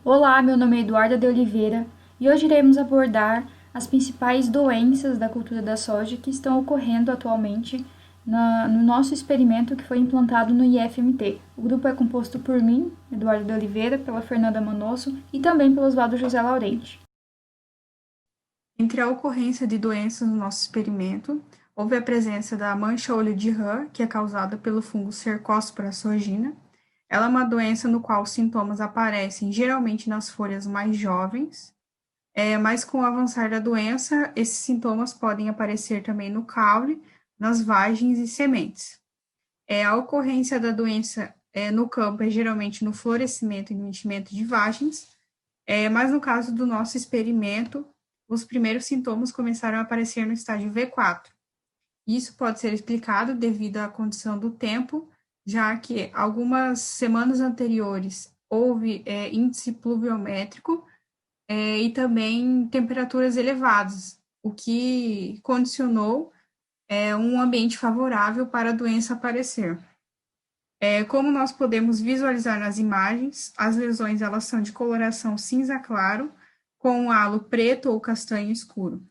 Olá, meu nome é Eduarda de Oliveira e hoje iremos abordar as principais doenças da cultura da soja que estão ocorrendo atualmente no nosso experimento que foi implantado no IFMT. O grupo é composto por mim, Eduarda de Oliveira, pela Fernanda Manosso e também pelo Oswaldo José Laurenti. Entre a ocorrência de doenças no nosso experimento, houve a presença da mancha-olho de rã, que é causada pelo fungo Cercospora sorgina. Ela é uma doença no qual os sintomas aparecem geralmente nas folhas mais jovens, mas com o avançar da doença, esses sintomas podem aparecer também no caule, nas vagens e sementes. A ocorrência da doença no campo é geralmente no florescimento e no enchimento de vagens, mas no caso do nosso experimento, os primeiros sintomas começaram a aparecer no estágio V4. Isso pode ser explicado devido à condição do tempo, já que algumas semanas anteriores houve índice pluviométrico e também temperaturas elevadas, o que condicionou um ambiente favorável para a doença aparecer. Como nós podemos visualizar nas imagens, as lesões elas são de coloração cinza claro, com um halo preto ou castanho escuro.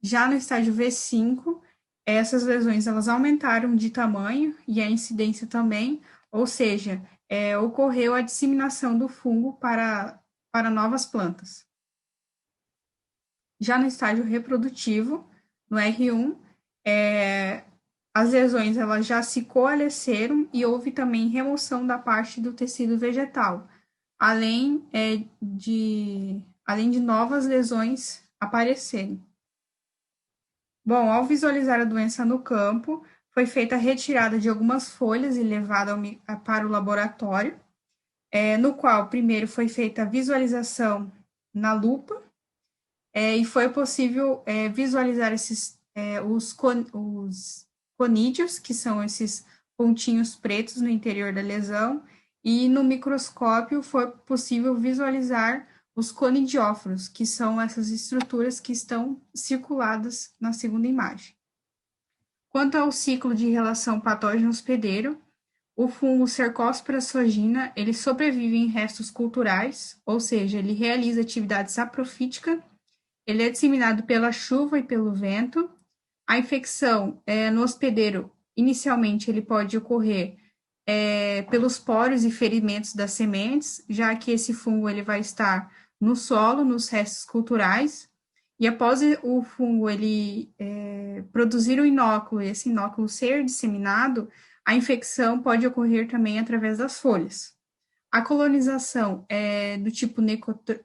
Já no estágio V5, essas lesões elas aumentaram de tamanho e a incidência também, ou seja, ocorreu a disseminação do fungo para novas plantas. Já no estágio reprodutivo, no R1, as lesões elas já se coalesceram e houve também remoção da parte do tecido vegetal, além de novas lesões aparecerem. Bom, ao visualizar a doença no campo, foi feita a retirada de algumas folhas e levada para o laboratório, no qual primeiro foi feita a visualização na lupa, e foi possível visualizar os conídeos, que são esses pontinhos pretos no interior da lesão, e no microscópio foi possível visualizar os conidióforos, que são essas estruturas que estão circuladas na segunda imagem. Quanto ao ciclo de relação patógeno-hospedeiro, o fungo Cercospora sorgina, ele sobrevive em restos culturais, ou seja, ele realiza atividade saprofítica, ele é disseminado pela chuva e pelo vento. A infecção no hospedeiro, inicialmente, ele pode ocorrer pelos poros e ferimentos das sementes, já que esse fungo ele vai estar no solo, nos restos culturais, e após o fungo ele produzir o inóculo e esse inóculo ser disseminado, a infecção pode ocorrer também através das folhas. A colonização é do tipo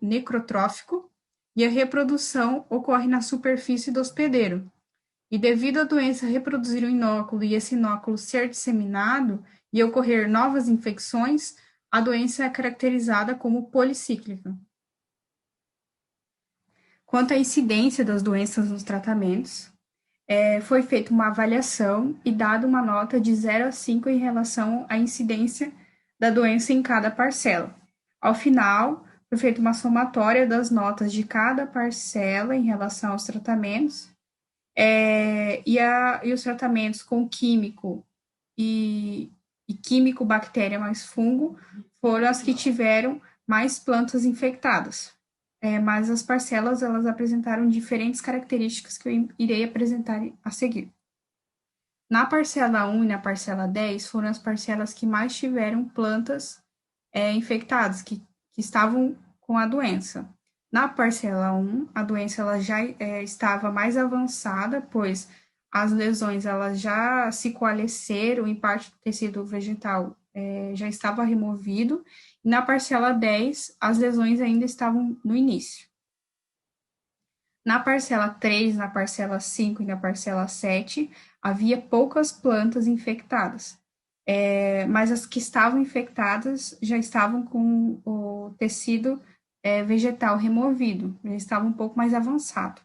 necrotrófico e a reprodução ocorre na superfície do hospedeiro. E devido à doença reproduzir o inóculo e esse inóculo ser disseminado e ocorrer novas infecções, a doença é caracterizada como policíclica. Quanto à incidência das doenças nos tratamentos, foi feita uma avaliação e dada uma nota de 0 a 5 em relação à incidência da doença em cada parcela. Ao final, foi feita uma somatória das notas de cada parcela em relação aos tratamentos, e os tratamentos com químico e químico, bactéria mais fungo, foram as que tiveram mais plantas infectadas. Mas as parcelas, elas apresentaram diferentes características que eu irei apresentar a seguir. Na parcela 1 e na parcela 10 foram as parcelas que mais tiveram plantas infectadas, que estavam com a doença. Na parcela 1, a doença ela já estava mais avançada, pois as lesões elas já se coalesceram e parte do tecido vegetal já estava removido. E na parcela 10, as lesões ainda estavam no início. Na parcela 3, na parcela 5 e na parcela 7, havia poucas plantas infectadas, mas as que estavam infectadas já estavam com o tecido vegetal removido, já estava um pouco mais avançado.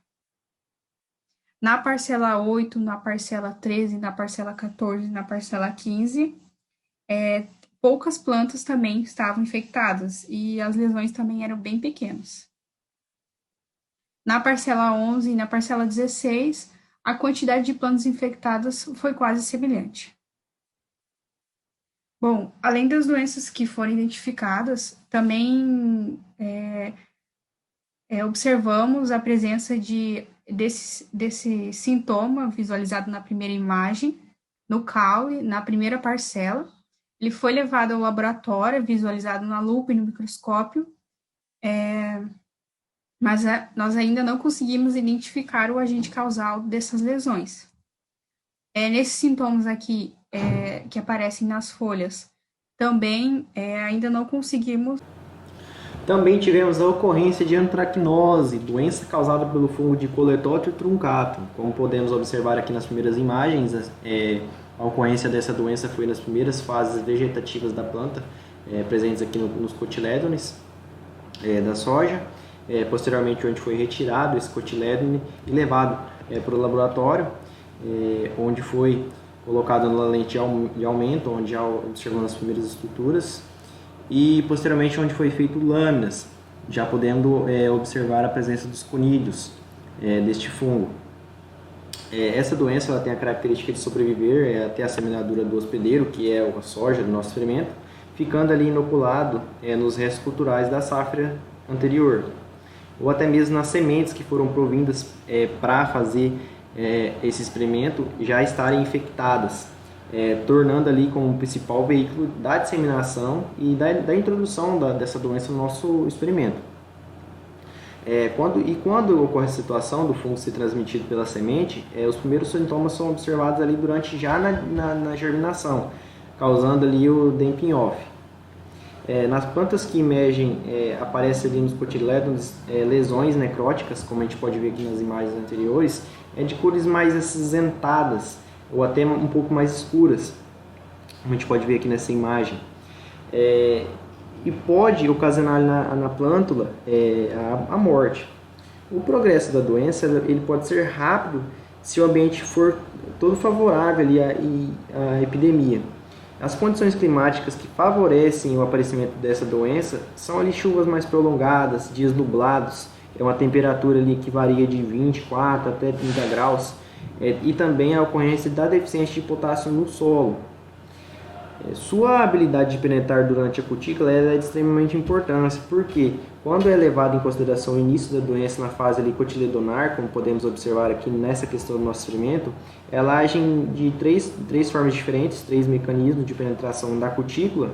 Na parcela 8, na parcela 13, na parcela 14, na parcela 15, poucas plantas também estavam infectadas e as lesões também eram bem pequenas. Na parcela 11 e na parcela 16, a quantidade de plantas infectadas foi quase semelhante. Bom, além das doenças que foram identificadas, também observamos a presença desse sintoma visualizado na primeira imagem, no caule, na primeira parcela. Ele foi levado ao laboratório, visualizado na lupa e no microscópio, mas nós ainda não conseguimos identificar o agente causal dessas lesões. Nesses sintomas aqui que aparecem nas folhas, também ainda não conseguimos. Também tivemos a ocorrência de antracnose, doença causada pelo fungo de Coledotrus truncatum. Como podemos observar aqui nas primeiras imagens, a ocorrência dessa doença foi nas primeiras fases vegetativas da planta, presentes aqui nos cotilédones da soja. Posteriormente, onde foi retirado esse cotilédone e levado para o laboratório, onde foi colocado na lente de aumento, onde já observamos as primeiras estruturas, e posteriormente onde foi feito lâminas, já podendo observar a presença dos conídeos deste fungo. Essa doença ela tem a característica de sobreviver até a semeadura do hospedeiro, que é a soja do nosso fermento, ficando ali inoculado nos restos culturais da safra anterior, ou até mesmo nas sementes que foram provindas para fazer esse experimento já estarem infectadas, tornando ali como principal veículo da disseminação e da introdução dessa doença no nosso experimento. Quando ocorre a situação do fungo ser transmitido pela semente, os primeiros sintomas são observados ali durante já na germinação, causando ali o damping off. Nas plantas que emergem, aparecem ali nos cotilédones lesões necróticas, como a gente pode ver aqui nas imagens anteriores, de cores mais acinzentadas ou até um pouco mais escuras, como a gente pode ver aqui nessa imagem. E pode ocasionar na plântula a morte. O progresso da doença ele pode ser rápido se o ambiente for todo favorável ali à epidemia. As condições climáticas que favorecem o aparecimento dessa doença são ali chuvas mais prolongadas, dias nublados, uma temperatura ali que varia de 24 até 30 graus, e também a ocorrência da deficiência de potássio no solo. Sua habilidade de penetrar durante a cutícula é de extremamente importância, porque quando é levado em consideração o início da doença na fase ali cotiledonar, como podemos observar aqui nessa questão do nosso experimento, ela age de três formas diferentes, três mecanismos de penetração da cutícula,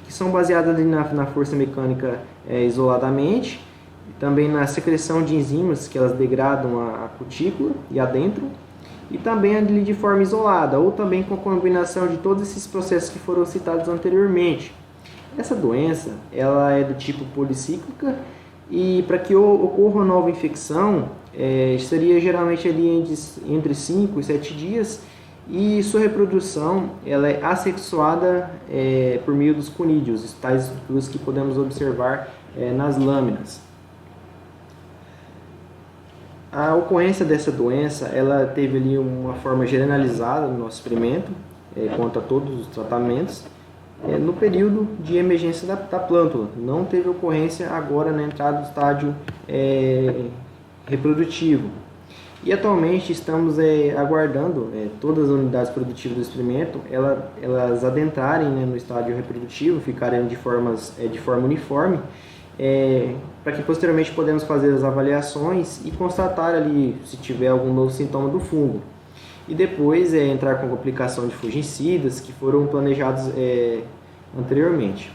que são baseados ali na força mecânica isoladamente, também na secreção de enzimas que elas degradam a cutícula e adentro, e também ali de forma isolada, ou também com a combinação de todos esses processos que foram citados anteriormente. Essa doença ela é do tipo policíclica e para que ocorra uma nova infecção, seria geralmente ali entre 5 e 7 dias, e sua reprodução ela é assexuada por meio dos conídeos, tais estruturas que podemos observar nas lâminas. A ocorrência dessa doença, ela teve ali uma forma generalizada no nosso experimento, quanto a todos os tratamentos, no período de emergência da plântula. Não teve ocorrência agora na entrada do estágio reprodutivo. E atualmente estamos aguardando todas as unidades produtivas do experimento, elas adentrarem no estágio reprodutivo, ficarem de forma uniforme, para que posteriormente podemos fazer as avaliações e constatar ali se tiver algum novo sintoma do fungo. E depois entrar com a aplicação de fungicidas que foram planejados anteriormente.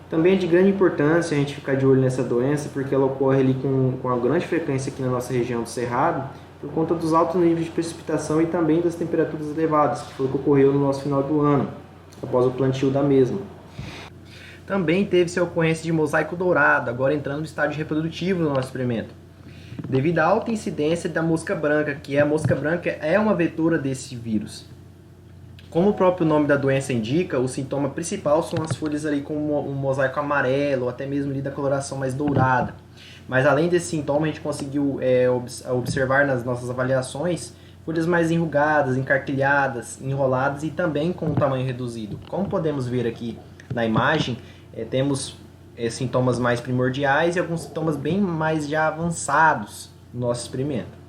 Também é de grande importância a gente ficar de olho nessa doença, porque ela ocorre ali com a grande frequência aqui na nossa região do Cerrado, por conta dos altos níveis de precipitação e também das temperaturas elevadas, que foi o que ocorreu no nosso final do ano, após o plantio da mesma. Também teve-se a ocorrência de mosaico dourado, agora entrando no estágio reprodutivo do nosso experimento. Devido à alta incidência da mosca branca, que a mosca branca é uma vetora desse vírus. Como o próprio nome da doença indica, o sintoma principal são as folhas ali com um mosaico amarelo, ou até mesmo ali da coloração mais dourada. Mas além desse sintoma, a gente conseguiu observar nas nossas avaliações folhas mais enrugadas, encarquilhadas, enroladas e também com um tamanho reduzido. Como podemos ver aqui na imagem, temos sintomas mais primordiais e alguns sintomas bem mais já avançados no nosso experimento.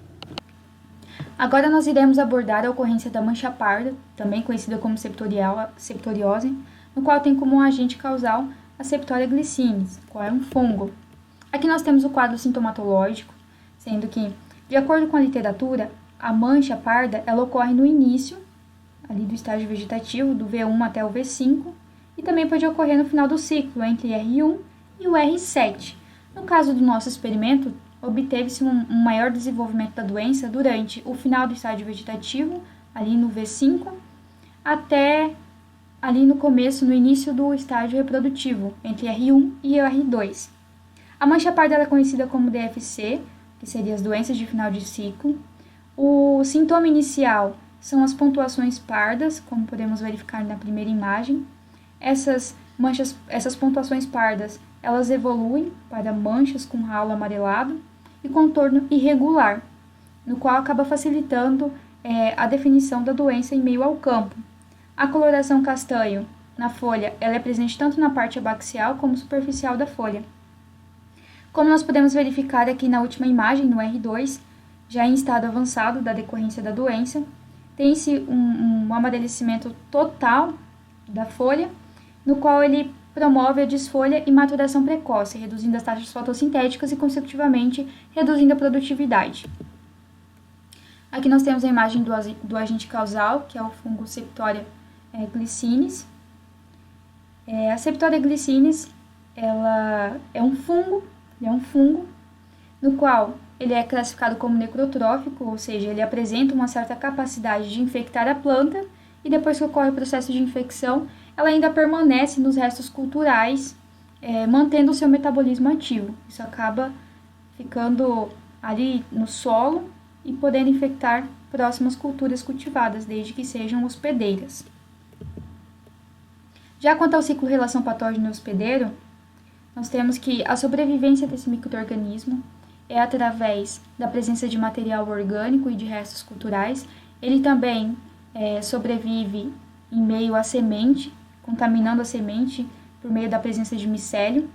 Agora nós iremos abordar a ocorrência da mancha parda, também conhecida como septoriose, no qual tem como agente causal a Septoria glycinis, qual é um fungo. Aqui nós temos o quadro sintomatológico, sendo que, de acordo com a literatura, a mancha parda ela ocorre no início ali do estágio vegetativo, do V1 até o V5, e também pode ocorrer no final do ciclo, entre R1 e o R7. No caso do nosso experimento, obteve-se um maior desenvolvimento da doença durante o final do estágio vegetativo, ali no V5, até ali no começo, no início do estágio reprodutivo, entre R1 e R2. A mancha parda é conhecida como DFC, que seriam as doenças de final de ciclo. O sintoma inicial são as pontuações pardas, como podemos verificar na primeira imagem. Essas pontuações pardas, elas evoluem para manchas com ralo amarelado e contorno irregular, no qual acaba facilitando a definição da doença em meio ao campo. A coloração castanho na folha, ela é presente tanto na parte abaxial como superficial da folha. Como nós podemos verificar aqui na última imagem, no R2, já em estado avançado da decorrência da doença, tem-se um amarelecimento total da folha, no qual ele promove a desfolha e maturação precoce, reduzindo as taxas fotossintéticas e, consecutivamente, reduzindo a produtividade. Aqui nós temos a imagem do agente causal, que é o fungo Septoria glycinis. A Septoria glycinis ela é um fungo, no qual ele é classificado como necrotrófico, ou seja, ele apresenta uma certa capacidade de infectar a planta e depois que ocorre o processo de infecção, ela ainda permanece nos restos culturais, mantendo o seu metabolismo ativo. Isso acaba ficando ali no solo e podendo infectar próximas culturas cultivadas, desde que sejam hospedeiras. Já quanto ao ciclo relação patógeno hospedeiro, nós temos que a sobrevivência desse micro-organismo é através da presença de material orgânico e de restos culturais. Ele também sobrevive em meio à semente, contaminando a semente por meio da presença de micélio.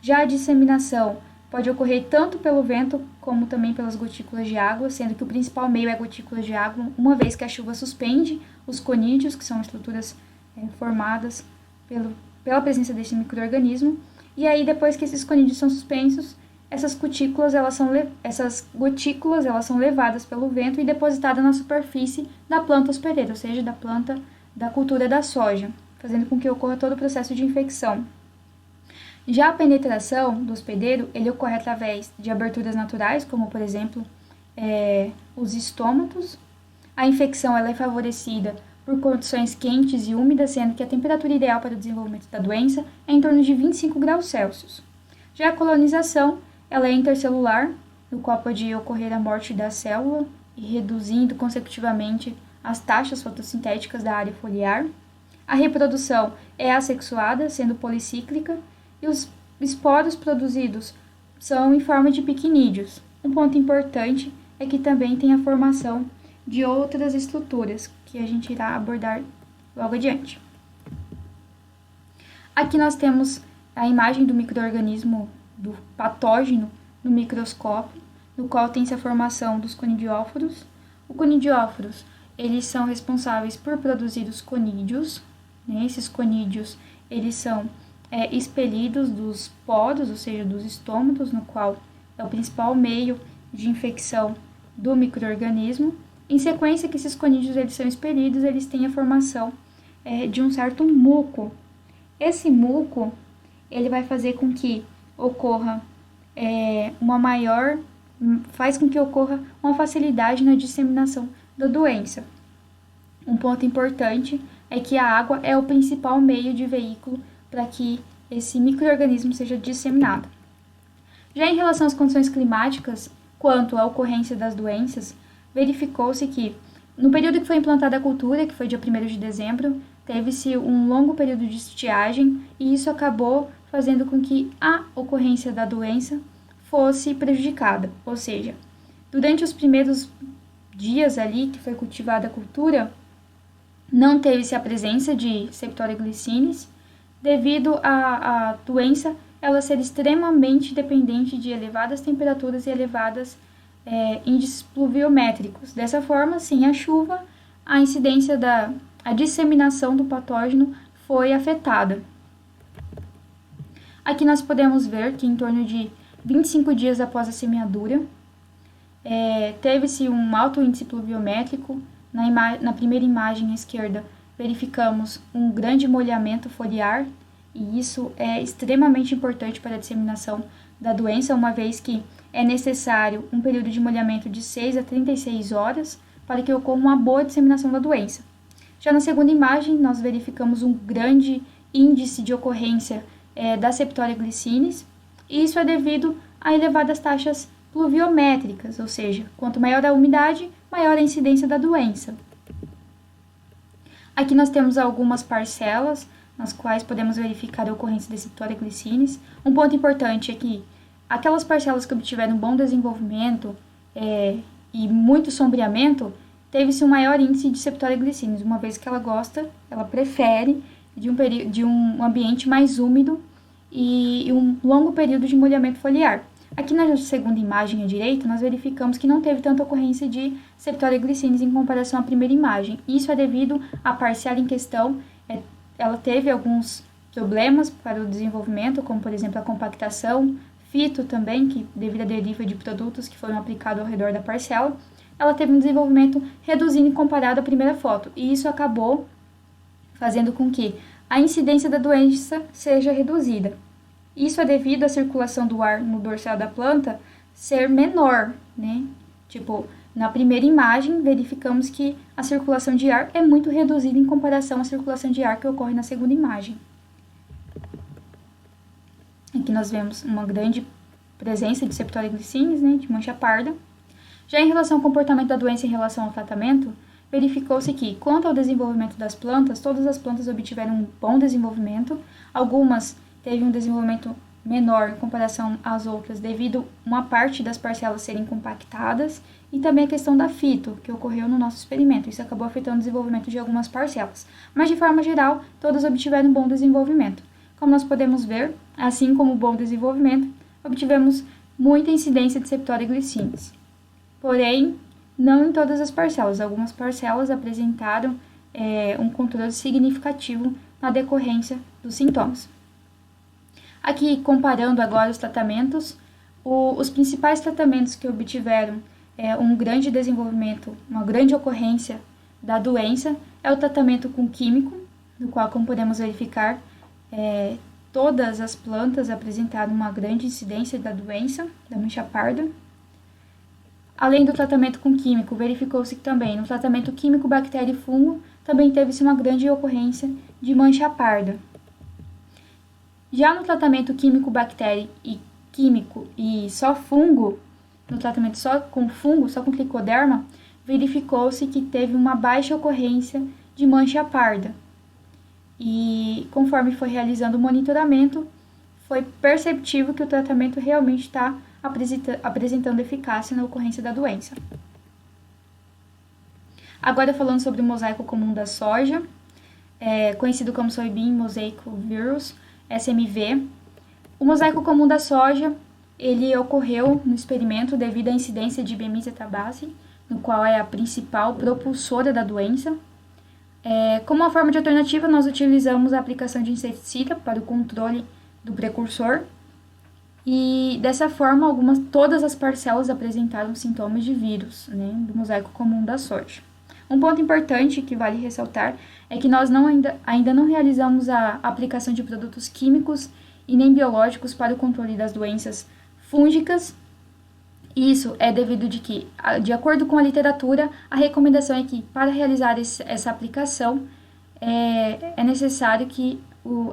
Já a disseminação pode ocorrer tanto pelo vento como também pelas gotículas de água, sendo que o principal meio é gotículas de água, uma vez que a chuva suspende os conídeos, que são estruturas formadas pela presença desse micro-organismo. E aí, depois que esses conídeos são suspensos, essas gotículas elas são levadas pelo vento e depositadas na superfície da planta hospedeira, ou seja, da planta da cultura da soja, fazendo com que ocorra todo o processo de infecção. Já a penetração do hospedeiro, ele ocorre através de aberturas naturais, como, por exemplo, os estômatos. A infecção ela é favorecida por condições quentes e úmidas, sendo que a temperatura ideal para o desenvolvimento da doença é em torno de 25 graus Celsius. Já a colonização, ela é intercelular, no qual pode ocorrer a morte da célula e reduzindo consecutivamente as taxas fotossintéticas da área foliar. A reprodução é assexuada, sendo policíclica, e os esporos produzidos são em forma de piquinídeos. Um ponto importante é que também tem a formação de outras estruturas, que a gente irá abordar logo adiante. Aqui nós temos a imagem do micro-organismo, do patógeno, no microscópio, no qual tem-se a formação dos conidióforos. Os conidióforos, eles são responsáveis por produzir os conídeos, né? Esses conídeos, eles são expelidos dos poros, ou seja, dos estômatos, no qual é o principal meio de infecção do micro-organismo. Em sequência que esses conídeos eles são expelidos, eles têm a formação de um certo muco. Esse muco, ele vai fazer com que ocorra faz com que ocorra uma facilidade na disseminação da doença. Um ponto importante é que a água é o principal meio de veículo para que esse micro-organismo seja disseminado. Já em relação às condições climáticas, quanto à ocorrência das doenças, verificou-se que, no período que foi implantada a cultura, que foi dia 1º de dezembro, teve-se um longo período de estiagem e isso acabou fazendo com que a ocorrência da doença fosse prejudicada. Ou seja, durante os primeiros dias ali que foi cultivada a cultura, não teve-se a presença de Septoria glycinis, devido à doença ela ser extremamente dependente de elevadas temperaturas e elevadas índices pluviométricos. Dessa forma, sem a chuva, a disseminação do patógeno foi afetada. Aqui nós podemos ver que em torno de 25 dias após a semeadura, teve-se um alto índice pluviométrico. Na primeira imagem à esquerda, verificamos um grande molhamento foliar, e isso é extremamente importante para a disseminação da doença, uma vez que é necessário um período de molhamento de 6 a 36 horas para que ocorra uma boa disseminação da doença. Já na segunda imagem, nós verificamos um grande índice de ocorrência da Septoria glycinis, e isso é devido a elevadas taxas pluviométricas, ou seja, quanto maior a umidade, maior a incidência da doença. Aqui nós temos algumas parcelas nas quais podemos verificar a ocorrência da Septoria glycinis. Um ponto importante é que aquelas parcelas que obtiveram bom desenvolvimento e muito sombreamento, teve-se um maior índice de Septoria glycinis, uma vez que ela prefere de um ambiente mais úmido e um longo período de molhamento foliar. Aqui na segunda imagem à direita, nós verificamos que não teve tanta ocorrência de Septoria glycinis em comparação à primeira imagem. Isso é devido à parcela em questão, ela teve alguns problemas para o desenvolvimento, como por exemplo a compactação, fito também, que devido à deriva de produtos que foram aplicados ao redor da parcela, ela teve um desenvolvimento reduzido em comparado à primeira foto, e isso acabou fazendo com que a incidência da doença seja reduzida. Isso é devido à circulação do ar no dorsal da planta ser menor, né? Na primeira imagem, verificamos que a circulação de ar é muito reduzida em comparação à circulação de ar que ocorre na segunda imagem. Aqui nós vemos uma grande presença de Septoria glycinis, né, de mancha parda. Já em relação ao comportamento da doença em relação ao tratamento, verificou-se que, quanto ao desenvolvimento das plantas, todas as plantas obtiveram um bom desenvolvimento. Algumas teve um desenvolvimento menor em comparação às outras, devido uma parte das parcelas serem compactadas, e também a questão da fito, que ocorreu no nosso experimento. Isso acabou afetando o desenvolvimento de algumas parcelas. Mas, de forma geral, todas obtiveram um bom desenvolvimento. Como nós podemos ver, assim como o bom desenvolvimento, obtivemos muita incidência de Septoria glycinis. Porém, não em todas as parcelas. Algumas parcelas apresentaram um controle significativo na decorrência dos sintomas. Aqui, comparando agora os tratamentos, os principais tratamentos que obtiveram um grande desenvolvimento, uma grande ocorrência da doença, é o tratamento com químico, no qual, como podemos verificar, todas as plantas apresentaram uma grande incidência da doença, da mancha parda. Além do tratamento com químico, verificou-se que também no tratamento químico, bactéria e fungo, também teve-se uma grande ocorrência de mancha parda. Já no tratamento químico, bactéria e químico e só fungo, no tratamento só com fungo, só com tricoderma, verificou-se que teve uma baixa ocorrência de mancha parda. E conforme foi realizando o monitoramento, foi perceptível que o tratamento realmente está apresentando eficácia na ocorrência da doença. Agora falando sobre o mosaico comum da soja, conhecido como Soybean Mosaic Virus, SMV. O mosaico comum da soja, ele ocorreu no experimento devido à incidência de Bemisia tabaci, no qual é a principal propulsora da doença. Como uma forma de alternativa, nós utilizamos a aplicação de inseticida para o controle do precursor, e dessa forma todas as parcelas apresentaram sintomas de vírus, né, do mosaico comum da soja. Um ponto importante que vale ressaltar é que nós ainda não realizamos a aplicação de produtos químicos e nem biológicos para o controle das doenças fúngicas. Isso é devido de acordo com a literatura, a recomendação é que para realizar essa aplicação é necessário que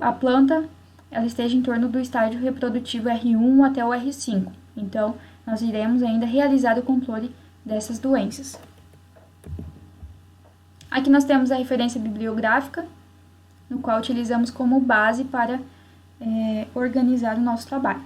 a planta ela esteja em torno do estágio reprodutivo R1 até o R5. Então, nós iremos ainda realizar o controle dessas doenças. Aqui nós temos a referência bibliográfica, no qual utilizamos como base para organizar o nosso trabalho.